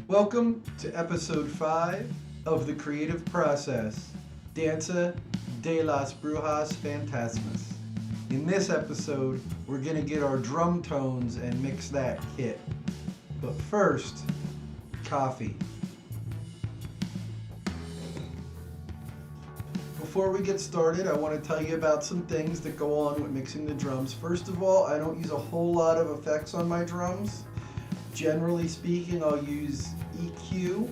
Welcome to episode 5 of the creative process, Danza de las Brujas Fantasmas. In this episode, we're going to get our drum tones and mix that kit. But first, coffee. Before we get started, I want to tell you about some things that go on with mixing the drums. First of all, I don't use a whole lot of effects on my drums. Generally speaking, I'll use EQ,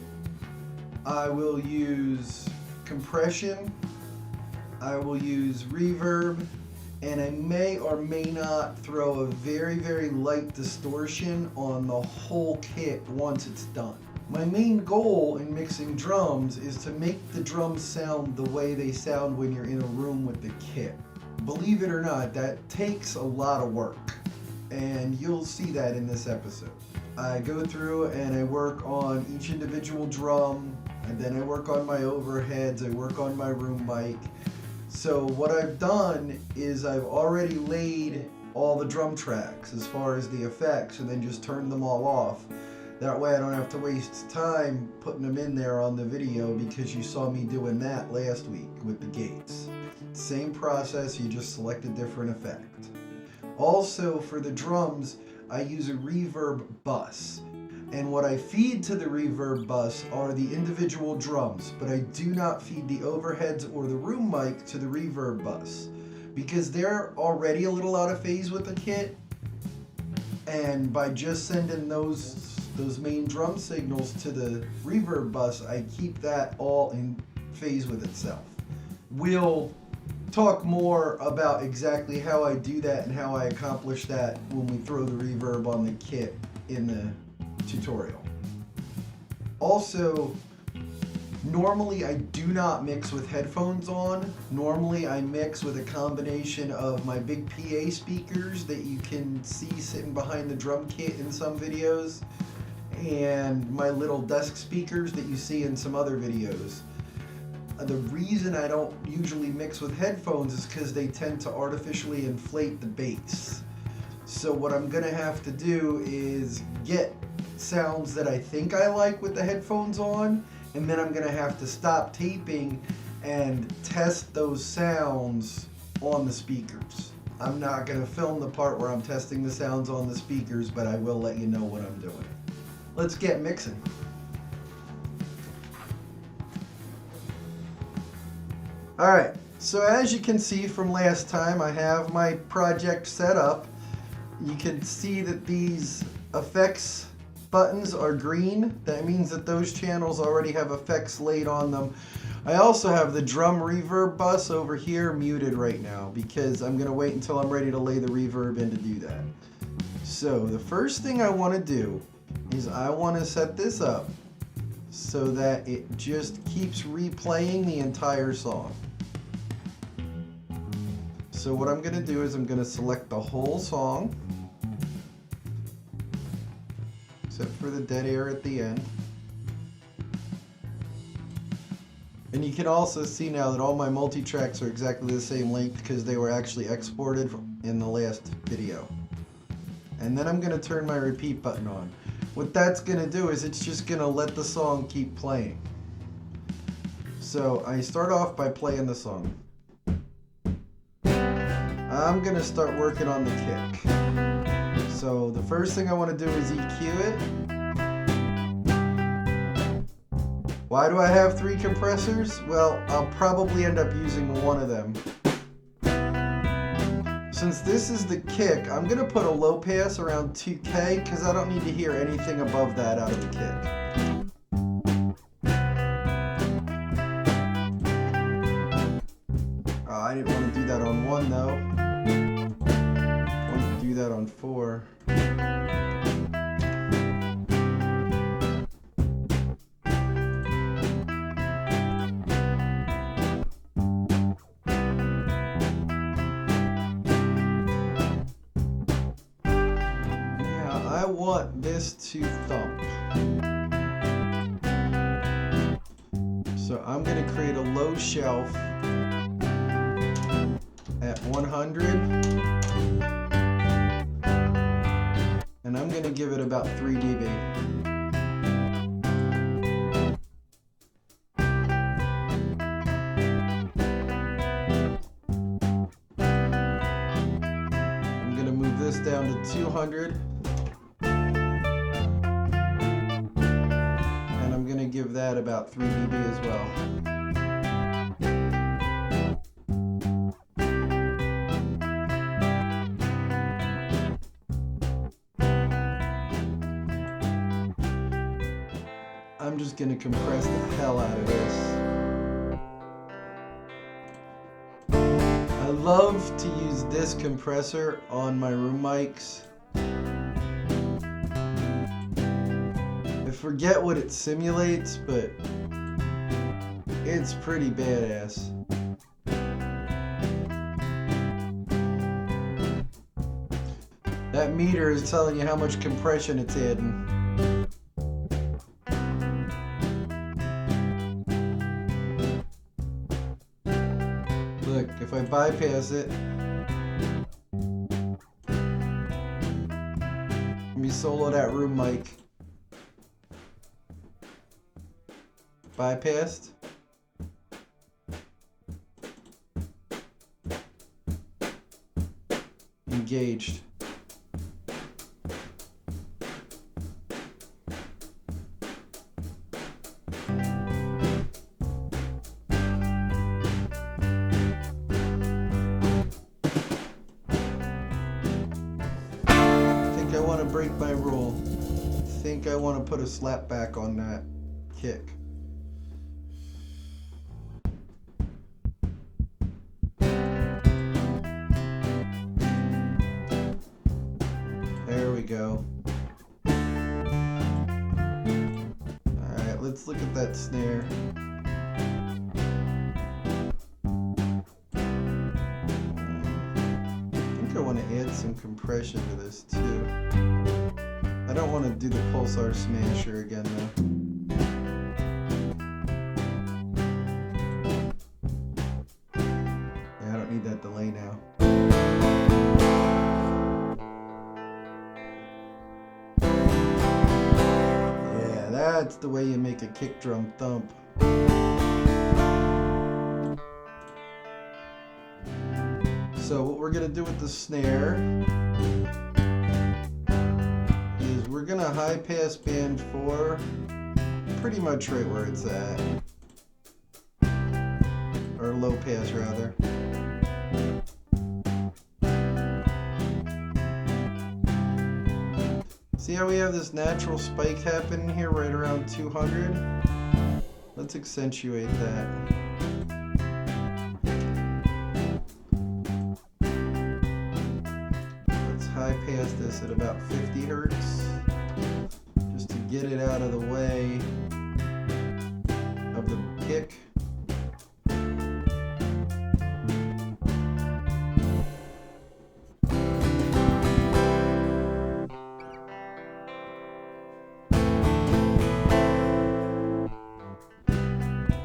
I will use compression, I will use reverb, and I may or may not throw a very light distortion on the whole kit once it's done. My main goal in mixing drums is to make the drums sound the way they sound when you're in a room with the kit. Believe it or not, that takes a lot of work, and you'll see that in this episode. I go through and I work on each individual drum, and then I work on my overheads, I work on my room mic. So what I've done is I've already laid all the drum tracks as far as the effects and then just turned them all off. That way I don't have to waste time putting them in there on the video, because you saw me doing that last week with the gates. Same process, you just select a different effect. Also for the drums, I use a reverb bus, and what I feed to the reverb bus are the individual drums, but I do not feed the overheads or the room mic to the reverb bus, because they're already a little out of phase with the kit, and by just sending those main drum signals to the reverb bus, I keep that all in phase with itself. We'll talk more about exactly how I do that and how I accomplish that when we throw the reverb on the kit in the tutorial. Also, normally I do not mix with headphones on. Normally I mix with a combination of my big PA speakers that you can see sitting behind the drum kit in some videos, and my little desk speakers that you see in some other videos. The reason I don't usually mix with headphones is because they tend to artificially inflate the bass. So what I'm gonna have to do is get sounds that I think I like with the headphones on, and then I'm gonna have to stop taping and test those sounds on the speakers. I'm not gonna film the part where I'm testing the sounds on the speakers, but I will let you know what I'm doing. Let's get mixing. Alright, so as you can see from last time, I have my project set up. You can see that these effects buttons are green. That means that those channels already have effects laid on them. I also have the drum reverb bus over here muted right now, because I'm going to wait until I'm ready to lay the reverb in to do that. So the first thing I want to do is I want to set this up so that it just keeps replaying the entire song. So what I'm going to do is I'm going to select the whole song, except for the dead air at the end. And you can also see now that all my multi-tracks are exactly the same length, because they were actually exported in the last video. And then I'm going to turn my repeat button on. What that's going to do is it's just going to let the song keep playing. So I start off by playing the song. I'm going to start working on the kick. So the first thing I want to do is EQ it. Why do I have 3 compressors? Well, I'll probably end up using one of them. Since this is the kick, I'm going to put a low pass around 2K, because I don't need to hear anything above that out of the kick. I didn't want to do that on 1 though. I want to do that on 4. I want this to thump. So I'm going to create a low shelf at 100, and I'm going to give it about 3 dB. down to 200. And I'm going to give that about 3 dB as well. I'm just going to compress the hell out of this. I love to use this compressor on my room mics. I forget what it simulates, but it's pretty badass. That meter is telling you how much compression it's adding. Look, if I bypass it, let me solo that room mic. Bypassed. Engaged. I want to break my rule. I think I want to put a slap back on that kick. There we go. Alright, let's look at that snare. I want to add some compression to this too. I don't want to do the pulsar smasher again though. Yeah, I don't need that delay now. Yeah, that's the way you make a kick drum thump. So what we're gonna do with the snare is we're gonna high pass band 4 pretty much right where it's at. Or low pass rather. See how we have this natural spike happening here right around 200? Let's accentuate that. High pass this at about 50 hertz just to get it out of the way of the kick.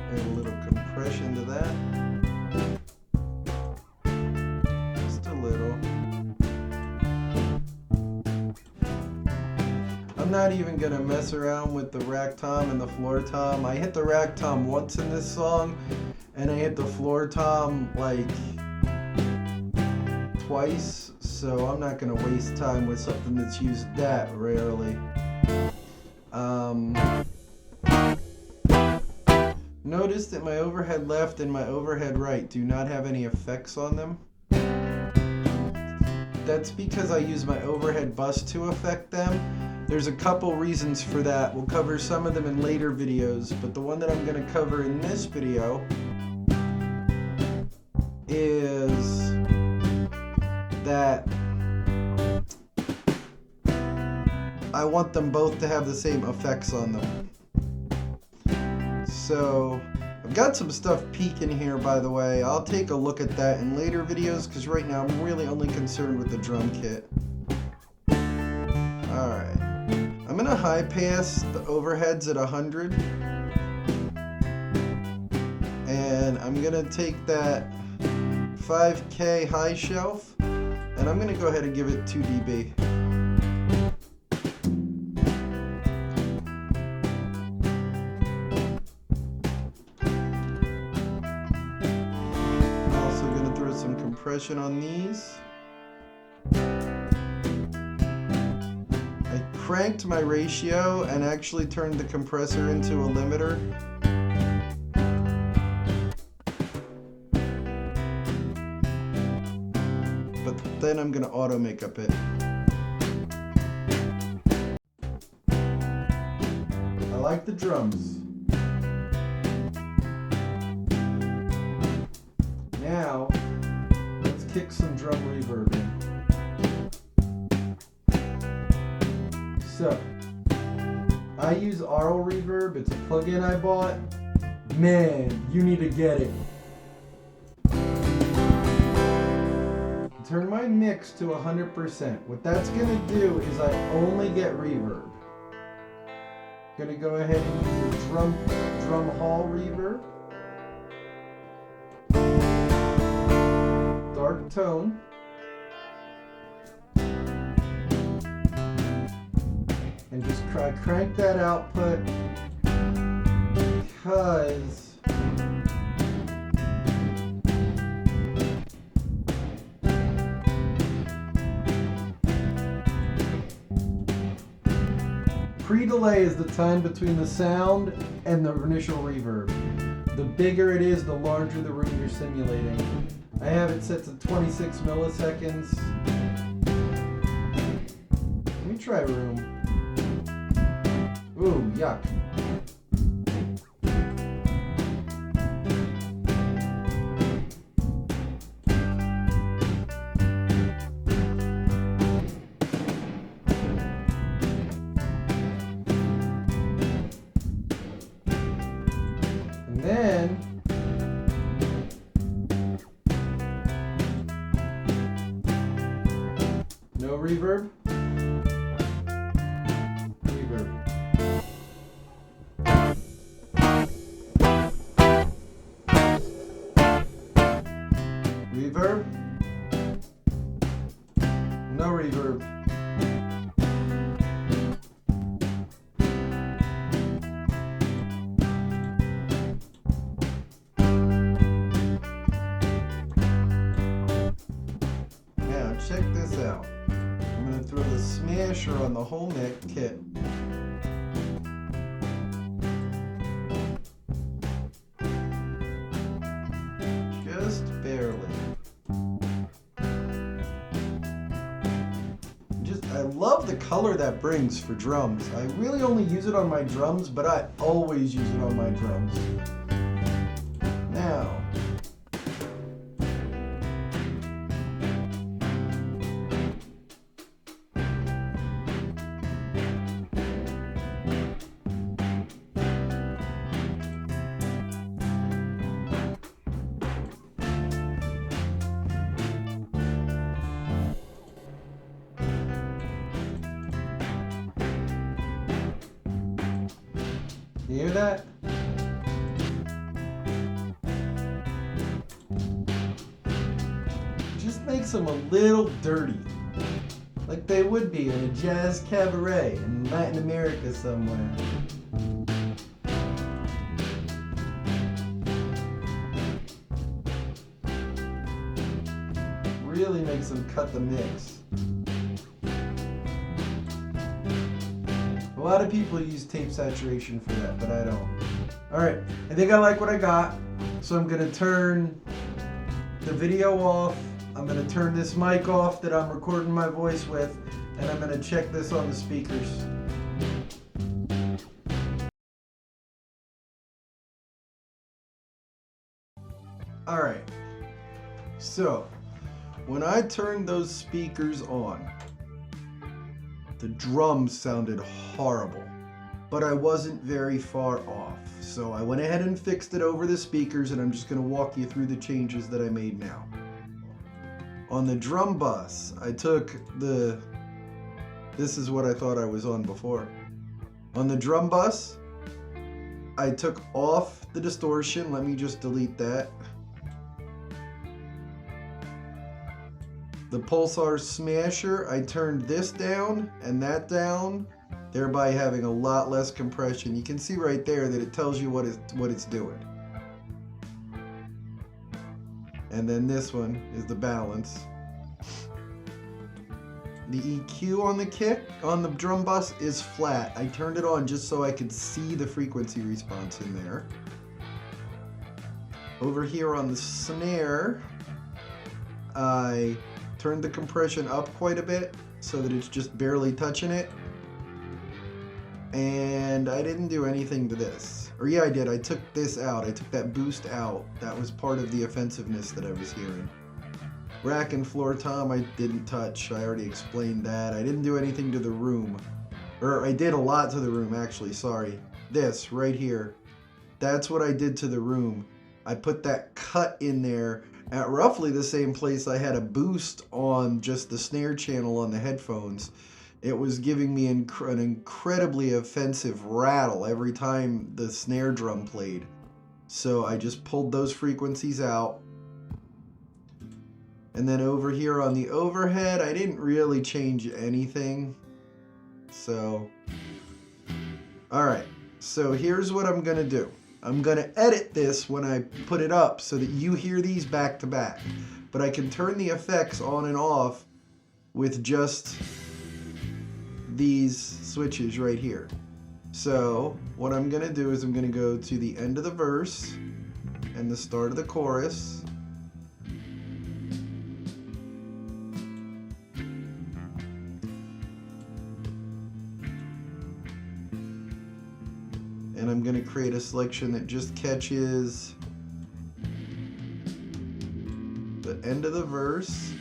Add a little compression to that. Just a little. I'm not even gonna mess around with the rack tom and the floor tom. I hit the rack tom once in this song, and I hit the floor tom like twice, so I'm not gonna waste time with something that's used that rarely. Notice that my overhead left and my overhead right do not have any effects on them. That's because I use my overhead bus to affect them. There's a couple reasons for that. We'll cover some of them in later videos, but the one that I'm going to cover in this video is that I want them both to have the same effects on them. So I've got some stuff peeking here, by the way. I'll take a look at that in later videos because right now I'm really only concerned with the drum kit. Alright. I'm going to high pass the overheads at 100. And I'm going to take that 5K high shelf and I'm going to go ahead and give it 2 dB. I'm also going to throw some compression on these. cranked my ratio and actually turned the compressor into a limiter. But then I'm gonna auto makeup it. I like the drums. Now, let's kick some drum reverb in. So, I use Aural Reverb. It's a plugin I bought. Man, you need to get it. Turn my mix to 100%. What that's gonna do is I only get reverb. Gonna go ahead and use the drum hall reverb. Dark tone. And just crank that output because pre-delay is the time between the sound and the initial reverb. The bigger it is, the larger the room you're simulating. I have it set to 26 milliseconds. Let me try room. Ooh, yuck. And then no reverb. Reverb. No reverb. Now check this out. I'm going to throw the smasher on the whole neck kit. Just barely. I love the color that brings for drums. I really only use it on my drums, but I always use it on my drums. Now, you hear that? Just makes them a little dirty. Like they would be in a jazz cabaret in Latin America somewhere. Really makes them cut the mix. A lot of people use tape saturation for that, but I don't. Alright, I think I like what I got, so I'm going to turn the video off. I'm going to turn this mic off that I'm recording my voice with, and I'm going to check this on the speakers. Alright, so when I turned those speakers on, the drums sounded horrible, but I wasn't very far off. So I went ahead and fixed it over the speakers, and I'm just going to walk you through the changes that I made now. On the drum bus, I took this is what I thought I was on before. On the drum bus, I took off the distortion. Let me just delete that. The Pulsar Smasher, I turned this down and that down, thereby having a lot less compression. You can see right there that it tells you what it's doing. And then this one is the balance. The EQ on the kick, on the drum bus, is flat. I turned it on just so I could see the frequency response in there. Over here on the snare, I turned the compression up quite a bit so that it's just barely touching it. And I didn't do anything to this. Or yeah, I did. I took this out. I took that boost out. That was part of the offensiveness that I was hearing. Rack and floor tom I didn't touch. I already explained that. I didn't do anything to the room. Or I did a lot to the room, actually. Sorry. This right here. That's what I did to the room. I put that cut in there at roughly the same place I had a boost on just the snare channel on the headphones. It was giving me an incredibly offensive rattle every time the snare drum played. So I just pulled those frequencies out. And then over here on the overhead, I didn't really change anything. So, alright. So here's what I'm gonna do. I'm gonna edit this when I put it up so that you hear these back to back. But I can turn the effects on and off with just these switches right here. So what I'm gonna do is I'm gonna go to the end of the verse and the start of the chorus. And I'm going to create a selection that just catches the end of the verse.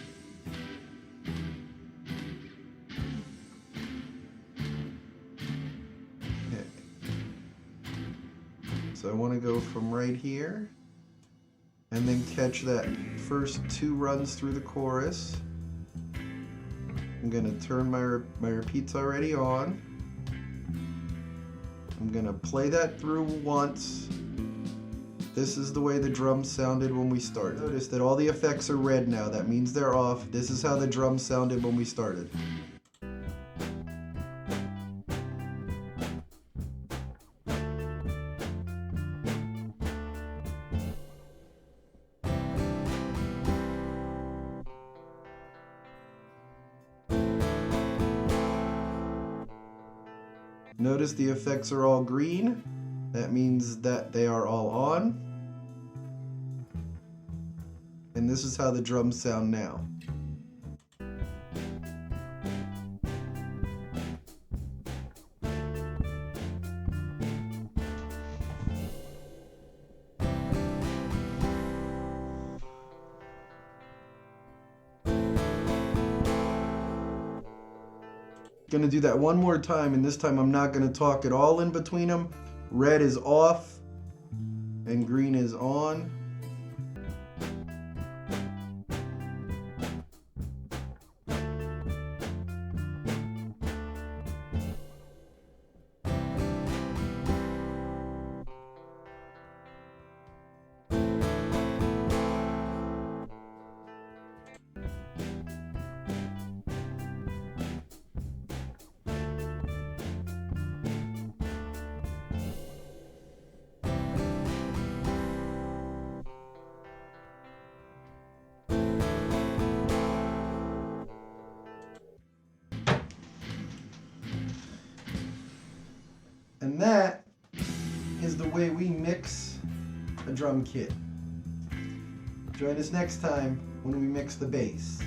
Okay. So I want to go from right here and then catch that first 2 runs through the chorus. I'm going to turn my repeats already on. I'm gonna play that through once. This is the way the drums sounded when we started. Notice that all the effects are red now. That means they're off. This is how the drums sounded when we started. Notice the effects are all green. That means that they are all on. And this is how the drums sound now. Gonna do that one more time, and this time I'm not gonna talk at all in between them. Red is off and green is on. And that is the way we mix a drum kit. Join us next time when we mix the bass.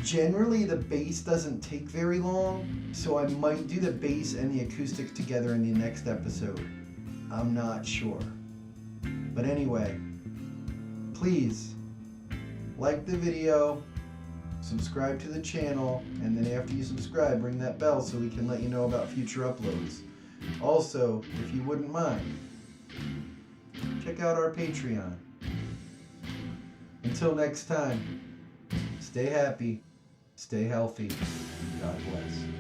Generally, the bass doesn't take very long, so I might do the bass and the acoustic together in the next episode. I'm not sure. But anyway, please like the video, subscribe to the channel, and then after you subscribe, ring that bell so we can let you know about future uploads. Also, if you wouldn't mind, check out our Patreon. Until next time, stay happy, stay healthy, God bless.